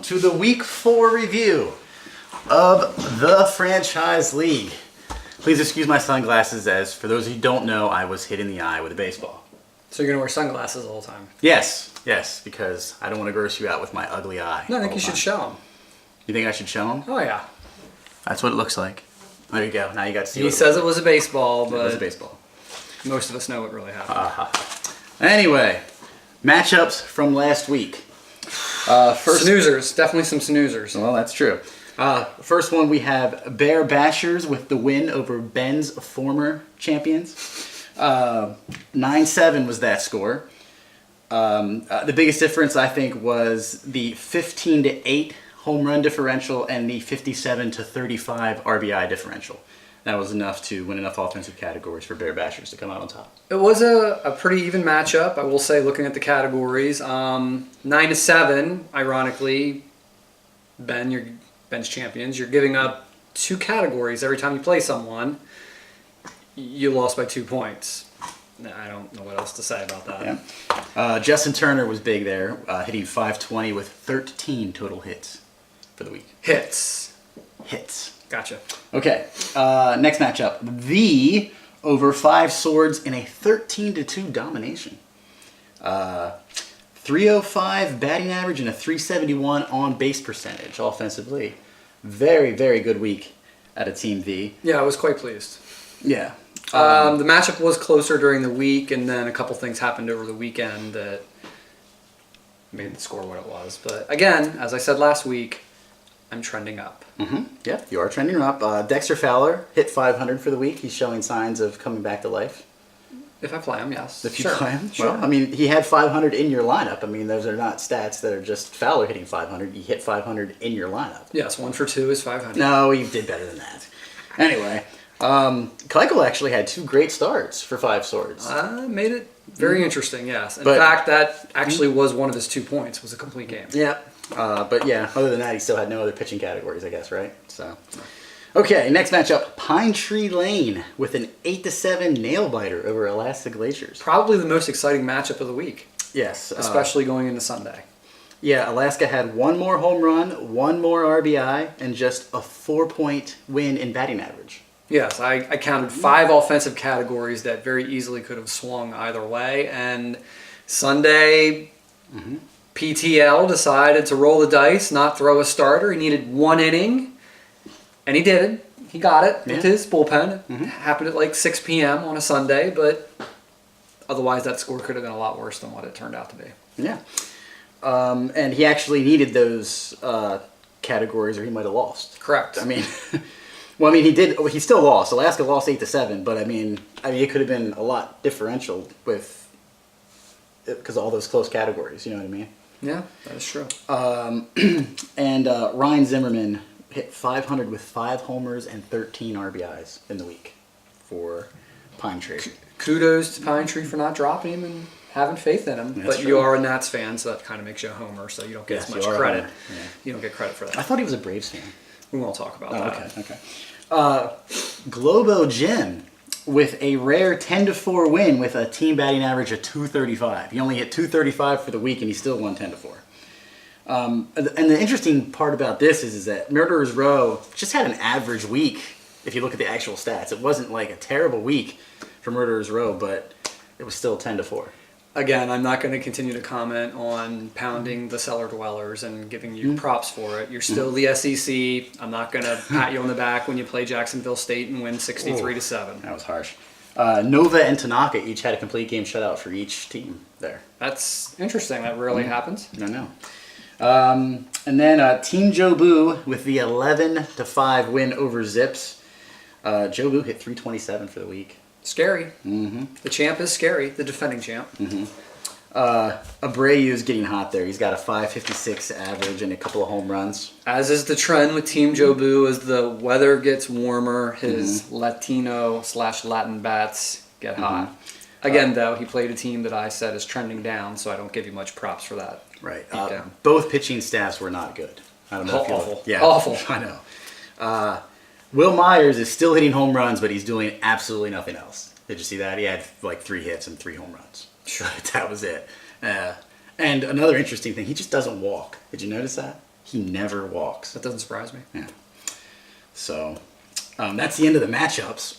to the Week 4 review of the Franchise League. Please excuse my sunglasses, as for those who don't know, I was hit in the eye with a baseball. So you're going to wear sunglasses the whole time? Yes, because I don't want to gross you out with my ugly eye. No, I think you should show them. You think I should show them? Oh, yeah. That's what it looks like. There you go. Now you got to see He says it was a baseball, but it was a baseball. Most of us know what really happened. Anyway, matchups from last week. First, Snoozers. Definitely some snoozers. well, that's true. First one, we have Bear Bashers with the win over Ben's former champions. 9-7 was that score. The biggest difference, I think, was the 15-8 home run differential and the 57-35 RBI differential. That was enough to win enough offensive categories for Bear Bashers to come out on top. It was a pretty even matchup, I will say, looking at the categories. 9-7, ironically, Ben's champions. You're giving up 2 categories every time you play someone. You lost by 2 points. I don't know what else to say about that. Yeah. Justin Turner was big there, hitting .520 with 13 total hits for the week. Hits. Gotcha. Okay, next matchup. The over 5 swords in a 13-2 domination. 305 batting average and a 371 on base percentage offensively. Very, very good week out of Team V. Yeah, I was quite pleased. Yeah. The matchup was closer during the week, and then a couple things happened over the weekend that made the score what it was. But again, as I said last week, I'm trending up. Mm-hmm. Yeah, you are trending up. Dexter Fowler hit 500 for the week. He's showing signs of coming back to life. If I play him, yes. If you play him? Sure. Well, I mean, he had 500 in your lineup. I mean, those are not stats that are just Fowler hitting 500. He hit 500 in your lineup. Yes, 1 for 2 is 500. No, he did better than that. Anyway, Keuchel actually had 2 great starts for 5 swords. Made it very interesting, yes. In fact, that actually was one of his 2 points, was a complete game. Yeah. But yeah, other than that, he still had no other pitching categories, I guess, right? So, okay, next matchup, Pine Tree Lane with an 8-7 nail biter over Alaska Glaciers. Probably the most exciting matchup of the week. Yes. Especially going into Sunday. Yeah, Alaska had 1 more home run, 1 more RBI, and just a 4-point win in batting average. Yes, I counted 5 offensive categories that very easily could have swung either way. And Sunday, PTL decided to roll the dice, not throw a starter. He needed 1 inning, and he did it. He got it with his bullpen. It happened at like 6 p.m. on a Sunday, but otherwise that score could have been a lot worse than what it turned out to be. Yeah. And he actually needed those categories or he might have lost. Correct. I mean... Well, I mean, he still lost. Alaska lost 8-7, but I mean, it could have been a lot differential because of all those close categories. You know what I mean? Yeah, that is true. And Ryan Zimmerman hit 500 with 5 homers and 13 RBIs in the week for Pine Tree. Kudos to Pine Tree for not dropping him and having faith in him. That's but true. You are a Nats fan, so that kind of makes you a homer, so you don't get as much credit. Yeah. You don't get credit for that. I thought he was a Braves fan. We won't talk about that. Okay. Globo Jim with a rare 10-4 win with a team batting average of 235. He only hit 235 for the week, and he still won 10-4. And the interesting part about this is that Murderers Row just had an average week. If you look at the actual stats, it wasn't like a terrible week for Murderers Row, but it was still 10-4. Again, I'm not going to continue to comment on pounding the cellar dwellers and giving you props for it. You're still the SEC. I'm not going to pat you on the back when you play Jacksonville State and win 63-7. That was harsh. Nova and Tanaka each had a complete game shutout for each team there. That's interesting. That rarely happens. I know. And then Team Jobu with the 11-5 win over Zips. Jobu hit 327 for the week. Scary. The champ is scary. The defending champ. Abreu's getting hot there. He's got a 556 average and a couple of home runs. As is the trend with Team Jobu, as the weather gets warmer, his Latino/Latin bats get hot. Again, though, he played a team that I said is trending down, so I don't give you much props for that. Right. Both pitching staffs were not good. I don't know if Awful. Yeah, Awful. I know. Will Myers is still hitting home runs, but he's doing absolutely nothing else. Did you see that? He had like 3 hits and 3 home runs. Sure. That was it. And another interesting thing, he just doesn't walk. Did you notice that? He never walks. That doesn't surprise me. Yeah. So that's the end of the matchups.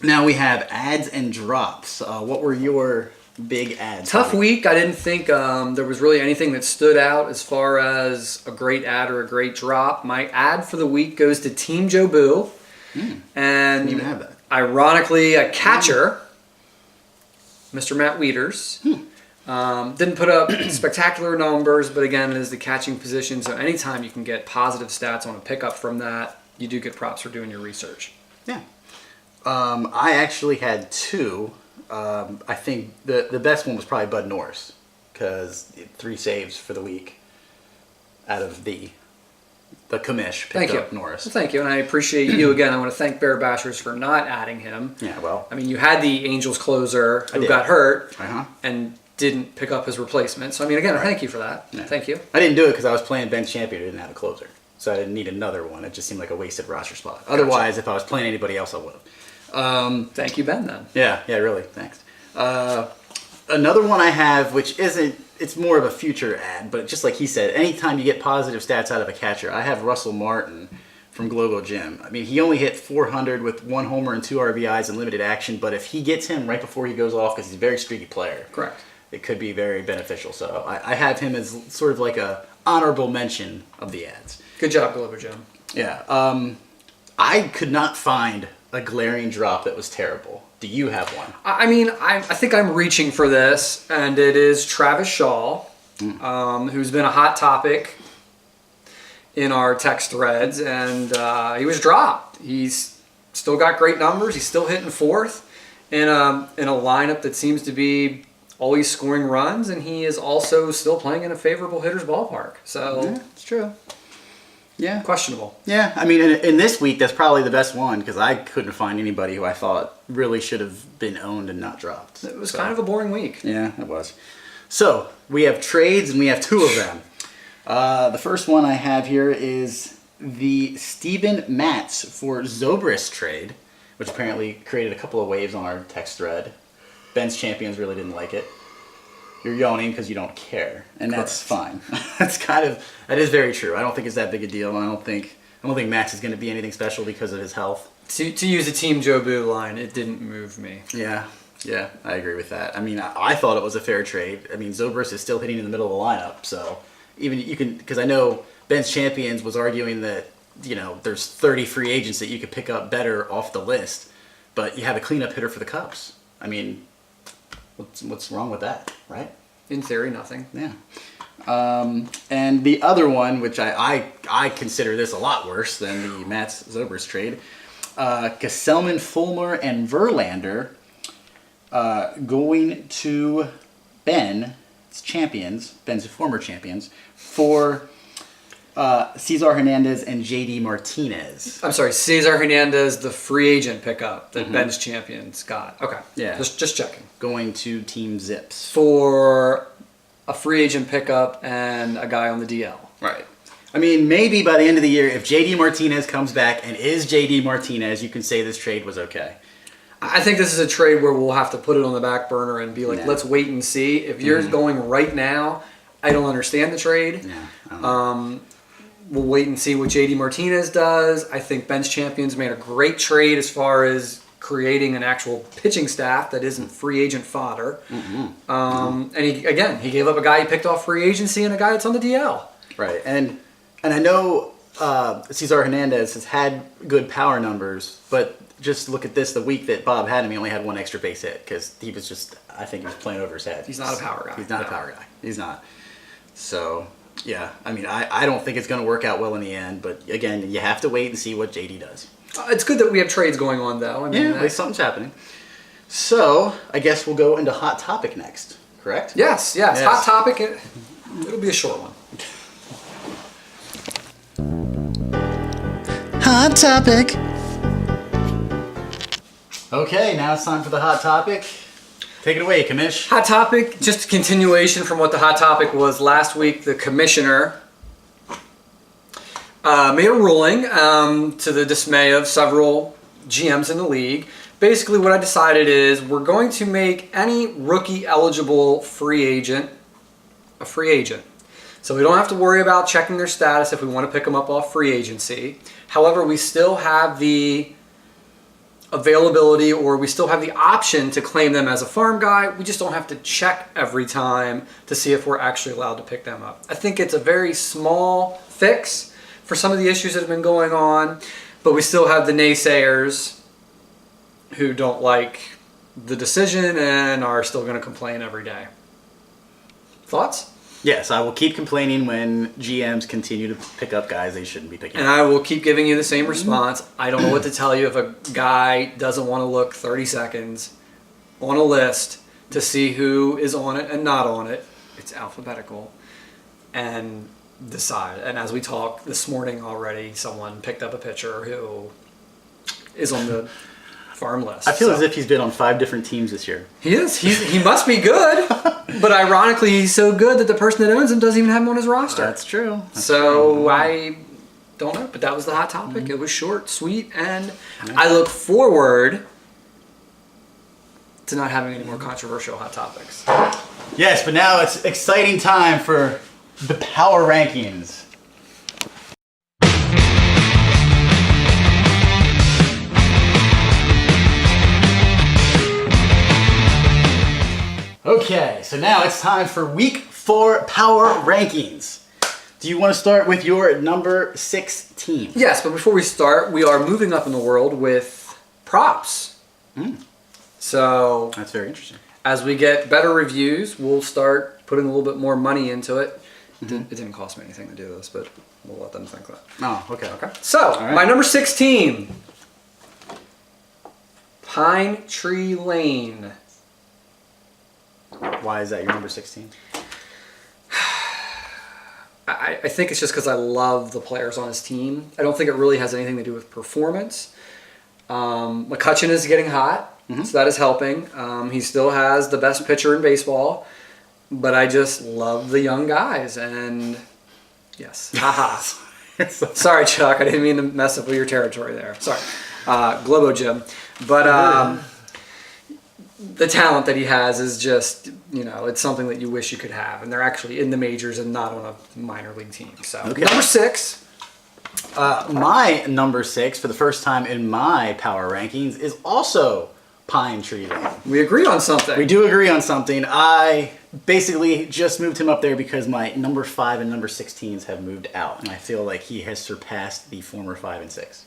Now we have ads and drops. What were your big ads? Tough week. I didn't think there was really anything that stood out as far as a great ad or a great drop. My ad for the week goes to Team Jobu. And Didn't even have that. ironically, a catcher, Mr. Matt Wieters. Didn't put up spectacular numbers, but again, it is the catching position. So anytime you can get positive stats on a pickup from that, you do get props for doing your research. Yeah. I actually had two. I think the best one was probably Bud Norris, because 3 saves for the week out of the commish picked Thank you. up Norris. Well, thank you, and I appreciate you again. I want to thank Bear Bashers for not adding him. Yeah, well. I mean, you had the Angels closer I who did. got hurt Uh-huh. and didn't pick up his replacement. So, I mean, again, thank you for that. Yeah. Thank you. I didn't do it because I was playing bench champion. I didn't have a closer, so I didn't need another one. It just seemed like a wasted roster spot. Otherwise, if I was playing anybody else, I would have. Thank you, Ben, then. Yeah, really. Thanks. Another one I have, which isn't, it's more of a future ad, but just like he said, anytime you get positive stats out of a catcher, I have Russell Martin from Globo Gym. I mean, he only hit 400 with 1 homer and 2 RBIs in limited action, but if he gets him right before he goes off, because he's a very streaky player, Correct. it could be very beneficial. So I have him as sort of like a honorable mention of the ads. Good job, Glover Jim. Yeah. I could not find a glaring drop that was terrible. Do you have one? I mean, I think I'm reaching for this, and it is Travis Shaw, who's been a hot topic in our text threads, and he was dropped. He's still got great numbers. He's still hitting 4th in a lineup that seems to be always scoring runs, and he is also still playing in a favorable hitter's ballpark. So, It's true. Yeah. questionable. Yeah, I mean, in this week, that's probably the best one because I couldn't find anybody who I thought really should have been owned and not dropped. It was kind of a boring week. Yeah, it was. So, we have trades and we have 2 of them. The first one I have here is the Steven Matz for Zobrist trade, which apparently created a couple of waves on our text thread. Ben's champions really didn't like it. You're yawning because you don't care, and that's fine. That is very true. I don't think it's that big a deal. I don't think Max is going to be anything special because of his health. To use a Team Jobu line, it didn't move me. Yeah, I agree with that. I mean, I thought it was a fair trade. I mean, Zobrist is still hitting in the middle of the lineup, so even you can, because I know Ben's champions was arguing that there's 30 free agents that you could pick up better off the list, but you have a cleanup hitter for the Cubs. I mean, what's wrong with that, right? In theory, nothing. Yeah. And the other one, which I consider this a lot worse than the Mats Zobrist trade, Gesellman, Fulmer, and Verlander going to Ben's former champions, for Cesar Hernandez and JD Martinez. I'm sorry, Cesar Hernandez, the free agent pickup that Ben's champions got. Okay. Yeah. Just checking. Going to Team Zips. For a free agent pickup and a guy on the DL. Right. I mean, maybe by the end of the year, if JD Martinez comes back and is JD Martinez, you can say this trade was okay. I think this is a trade where we'll have to put it on the back burner and be like, Yeah. let's wait and see. If you're going right now, I don't understand the trade. Yeah. I don't know. We'll wait and see what JD Martinez does. I think Ben's champions made a great trade as far as creating an actual pitching staff that isn't free agent fodder. And he gave up a guy he picked off free agency and a guy that's on the DL. Right, and I know Cesar Hernandez has had good power numbers, but just look at this: the week that Bob had him, he only had 1 extra base hit because he was I think he was playing over his head. He's not a power guy. He's not a power guy. He's not. So, yeah, I mean, I don't think it's going to work out well in the end, but again, you have to wait and see what JD does. It's good that we have trades going on, though. I mean, Yeah, at least something's happening. So, I guess we'll go into Hot Topic next, correct? Yes. Yes. Hot topic. It'll be a short one. Hot Topic. Okay, now it's time for the Hot Topic. Take it away, Commish. Hot topic, just a continuation from what the hot topic was last week. The commissioner made a ruling to the dismay of several GMs in the league. Basically, what I decided is we're going to make any rookie eligible free agent a free agent. So we don't have to worry about checking their status if we want to pick them up off free agency. However, we still have the availability, or we still have the option to claim them as a farm guy. We just don't have to check every time to see if we're actually allowed to pick them up. I think it's a very small fix for some of the issues that have been going on, but we still have the naysayers who don't like the decision and are still going to complain every day. Thoughts? Yes, I will keep complaining when GMs continue to pick up guys they shouldn't be picking And up. I will keep giving you the same response. I don't know what to tell you if a guy doesn't want to look 30 seconds on a list to see who is on it and not on it. It's alphabetical. And decide. And as we talk this morning already, someone picked up a pitcher who is on the farm list. I feel So- as if he's been on 5 different teams this year. He is. He must be good. But ironically, he's so good that the person that owns him doesn't even have him on his roster. That's true. So I don't know, but that was the hot topic. It was short, sweet, and I look forward to not having any more controversial hot topics. Yes, but now it's exciting time for the power rankings. Okay, so now it's time for week 4 power rankings. Do you want to start with your number 6 team? Yes, but before we start, we are moving up in the world with props. So That's very interesting. as we get better reviews, we'll start putting a little bit more money into it. It didn't cost me anything to do this, but we'll let them think that. Oh, okay. So, right. my number 6 team, Pine Tree Lane. Why is that your number 16? I think it's just because I love the players on his team. I don't think it really has anything to do with performance. McCutchen is getting hot, so that is helping. He still has the best pitcher in baseball, but I just love the young guys. And yes, haha. Sorry, Chuck, I didn't mean to mess up with your territory there. Sorry, Globo Jim. But the talent that he has is just, it's something that you wish you could have. And they're actually in the majors and not on a minor league team. So, Okay. number 6. My number 6, for the first time in my power rankings, is also Pine Tree Lane. We agree on something. We do agree on something. I basically just moved him up there because my number 5 and number 16s have moved out. And I feel like he has surpassed the former 5 and 6.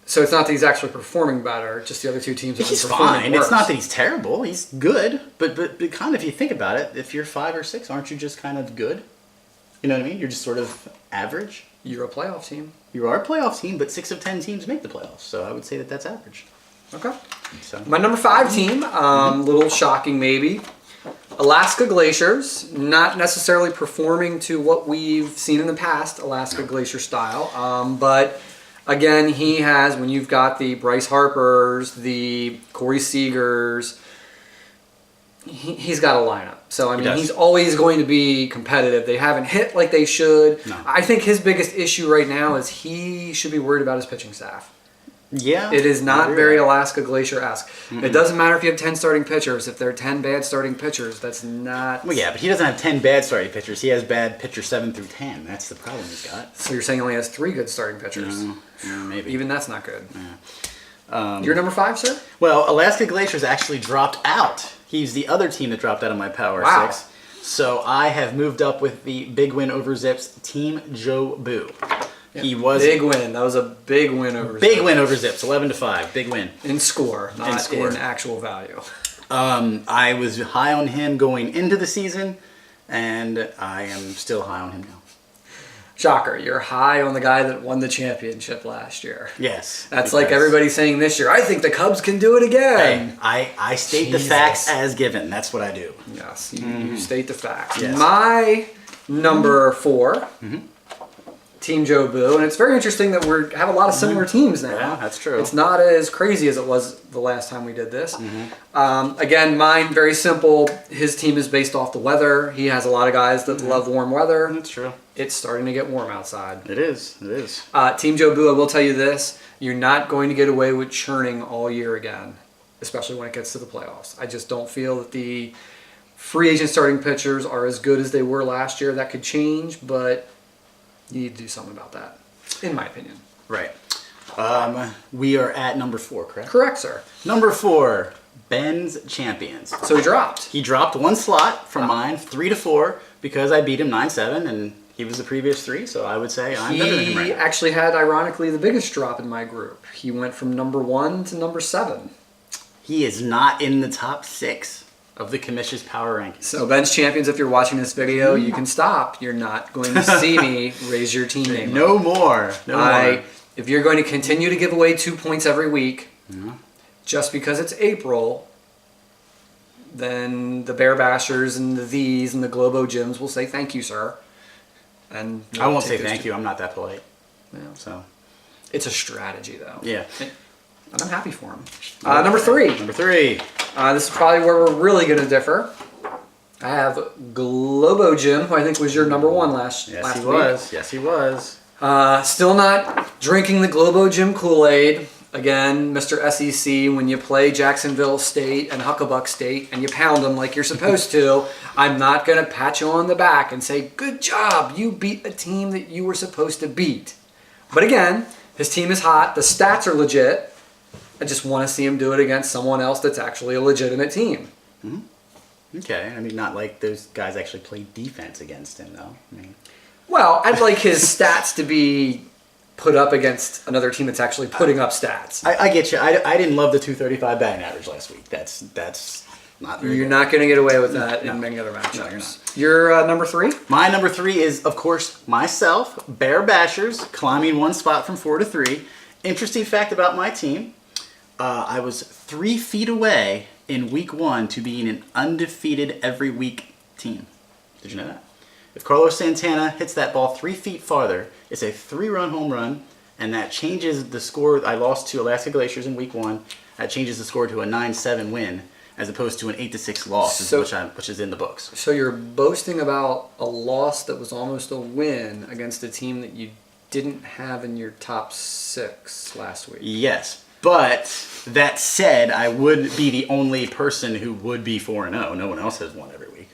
So it's not that he's actually performing better, just the other two teams have He's been performing fine. worse. It's not that he's terrible. He's good. But kind of, if you think about it, if you're 5 or 6, aren't you just kind of good? You know what I mean? You're just sort of average. You're a playoff team. You are a playoff team, but 6 of 10 teams make the playoffs. So I would say that that's average. Okay. So My number 5 team, little shocking maybe. Alaska Glaciers, not necessarily performing to what we've seen in the past, Alaska Glacier style, but again, he has, when you've got the Bryce Harpers, the Corey Seagers, he's got a lineup. So, I mean, does. he's always going to be competitive. They haven't hit like they should. No. I think his biggest issue right now is he should be worried about his pitching staff. yeah, It is I not agree very with that. Alaska Glacier-esque. It doesn't matter if you have 10 starting pitchers. If there are 10 bad starting pitchers, that's not... Well, yeah, but he doesn't have 10 bad starting pitchers. He has bad pitcher 7 through 10. That's the problem he's got. So you're saying he only has 3 good starting pitchers. Yeah, maybe. Even that's not good. Your number 5, sir? Well, Alaska Glaciers actually dropped out. He's the other team that dropped out of my power Wow. 6. So I have moved up with the big win over Zips, Team Joe Boo. He was Big win. That was a big win over big Zips. win over Zips, 11-5, big win. In score, not in, score. actual value. I was high on him going into the season, and I am still high on him now. Shocker, you're high on the guy that won the championship last year. Yes. That's like because- everybody saying this year, I think the Cubs can do it again. Hey, I state the Jesus. facts as given. That's what I do. Yes, you state the facts. Yes. My number 4, Team Joe Boo, and it's very interesting that we have a lot of similar teams now. Yeah, that's true. It's not as crazy as it was the last time we did this. Again, mine, very simple. His team is based off the weather. He has a lot of guys that love warm weather. That's true. It's starting to get warm outside. It is. It is. Team Joe Boo, I will tell you this. You're not going to get away with churning all year again, especially when it gets to the playoffs. I just don't feel that the free agent starting pitchers are as good as they were last year. That could change, but you need to do something about that, in my opinion. Right. We are at number 4, correct? Correct, sir. Number 4, Ben's Champions. So he dropped. He dropped one slot from mine, 3 to 4, because I beat him 9-7, and he was the previous 3, so I would say I'm better than him right He now. actually had, ironically, the biggest drop in my group. He went from number 1 to number 7. He is not in the top 6 of the Commission's power rankings. So Ben's Champions, if you're watching this video, you can stop. You're not going to see me raise your team name. No more. No more. If you're going to continue to give away 2 points every week, just because it's April, then the Bear Bashers and the These and the Globo Gyms will say thank you, sir. And I won't say thank you. I'm not that polite. Yeah. So, It's a strategy, though. yeah. And I'm happy for him. Number 3. Number 3. This is probably where we're really going to differ. I have Globo Gym, who I think was your number 1 last Yes, last he week. was. Yes, he was. Still not drinking the Globo Gym Kool-Aid. Again, Mr. SEC, when you play Jacksonville State and Huckabuck State and you pound them like you're supposed to, I'm not going to pat you on the back and say, good job, you beat a team that you were supposed to beat. But again, his team is hot, the stats are legit. I just want to see him do it against someone else that's actually a legitimate team. Okay. I mean, not like those guys actually played defense against him, though. I mean, Well, I'd like his stats to be put up against another team that's actually putting up stats. I get you. I didn't love the 235 batting average last week. That's not very You're good. not going to get away with that No. in many other matchups. No, you're not. You're number 3? My number 3 is, of course, myself, Bear Bashers, climbing 1 spot from 4 to 3. Interesting fact about my team, I was 3 feet away in week 1 to being an undefeated every week team. Did you know that? If Carlos Santana hits that ball 3 feet farther, it's a 3-run home run, and that changes the score. I lost to Alaska Glaciers in week 1. That changes the score to a 9-7 win, as opposed to an 8-6 loss, So- which is in the books. So you're boasting about a loss that was almost a win against a team that you didn't have in your top 6 last week. Yes, but that said, I would be the only person who would be 4-0. No one else has won every week.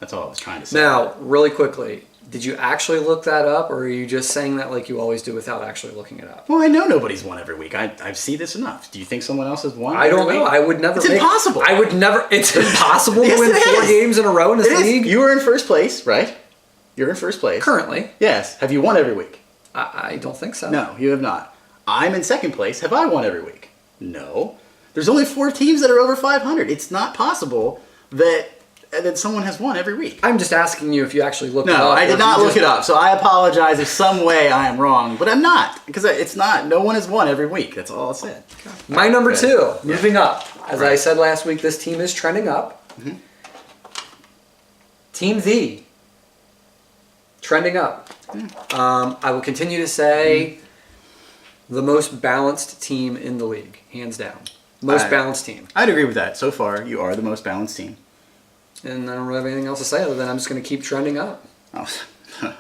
That's all I was trying to say. Now, really quickly, did you actually look that up, or are you just saying that like you always do without actually looking it up? Well, I know nobody's won every week. I see this enough. Do you think someone else has won? I don't every know. week? I would never. It's impossible. I would never. It's impossible Yes, to win it 4 is. games in a row in this It is. league. You were in first place, right? You're in first place. Currently, Yes. Have you won every week? I don't think so. No, you have not. I'm in second place. Have I won every week? No. There's only 4 teams that are over 500. It's not possible that someone has won every week. I'm just asking you if you actually looked it up. No, I or did if not you look just- it up. So I apologize if some way I am wrong, but I'm not, because it's not. No one has won every week. That's all I said. My number Good. 2, moving up. As I Right. said last week, this team is trending up. Team The, trending up. I will continue to say the most balanced team in the league, hands down. Most I- balanced team. I'd agree with that. So far, you are the most balanced team. And I don't really have anything else to say other than I'm just going to keep trending up. Oh,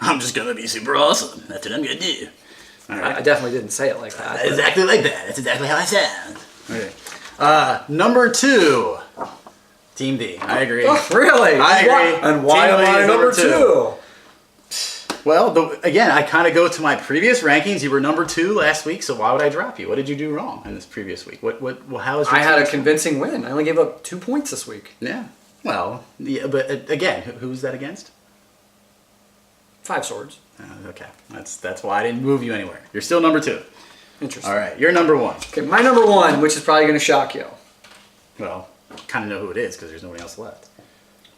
I'm just gonna be super awesome. That's what I'm gonna do. All I right. definitely didn't say it like that. but- Exactly like that. That's exactly how I sound. Okay. Number 2, Team D. I agree. Oh, really? I agree. And why Team am D I is number number 2? Well, again, I kind of go to my previous rankings. You were number 2 last week, so why would I drop you? What did you do wrong in this previous week? How is your I had a team- convincing win. I only gave up 2 points this week. Yeah. Well, yeah, but again, who's that against? 5 swords. Okay, that's why I didn't move you anywhere. You're still number 2. Interesting. All right, you're number 1. Okay, my number 1, which is probably going to shock you. Well, kind of know who it is because there's nobody else left.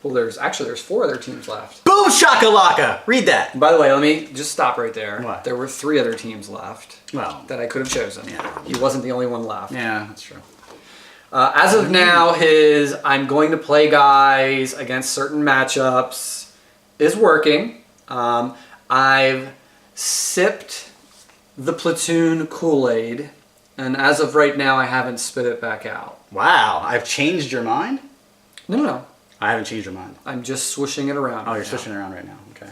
Well, there's 4 other teams left. Boom shakalaka! Read that. And by the way, let me just stop right there. What? There were 3 other teams left Well, that I could have chosen. Yeah. He wasn't the only one left. yeah, that's true. As of now, his I'm going to play guys against certain matchups is working. I've sipped the platoon Kool-Aid, and as of right now, I haven't spit it back out. Wow, I've changed your mind? No. I haven't changed your mind. I'm just swishing it around. Oh, right you're now. switching around right now. Okay.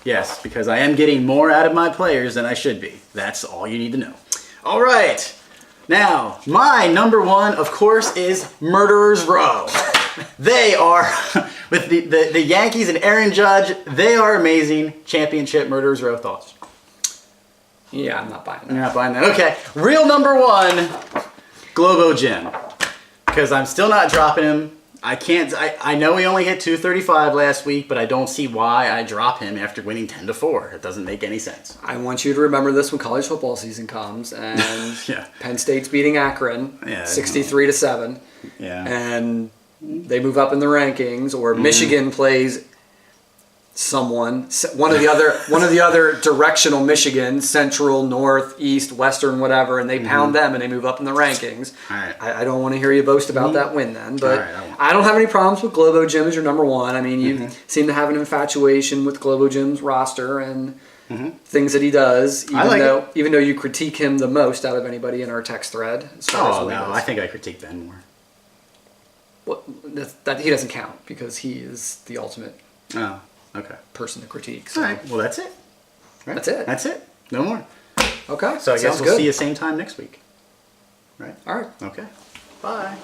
Yes, because I am getting more out of my players than I should be. That's all you need to know. All right. Now, my number 1, of course, is Murderer's Row. They are, with the Yankees and Aaron Judge, they are amazing. Championship Murderers Row thoughts. Yeah, I'm not buying You're that. not buying that. Okay. Real number one, Globo Jim. Because I'm still not dropping him. I know he only hit 235 last week, but I don't see why I drop him after winning 10-4. It doesn't make any sense. I want you to remember this when college football season comes and Yeah. Penn State's beating Akron Yeah, 63-7. Yeah. And they move up in the rankings, or Michigan plays one of the other directional Michigan, central, north, east, western, whatever, and they pound them and they move up in the rankings. All right. I don't want to hear you boast about that win then, but All right, I won't. I don't have any problems with Globo Jim as your number one. I mean, you seem to have an infatuation with Globo Jim's roster and things that he does, I like even though you critique him the most out of anybody in our text thread. As far as Oh, wins. no. I think I critique Ben more. Well, that he doesn't count because he is the ultimate Oh, okay. person to critique. So. All right. Well, that's it. Right? That's it. That's it. No more. Okay. So I guess sounds we'll good. see you same time next week. Right? All right. Okay. Bye.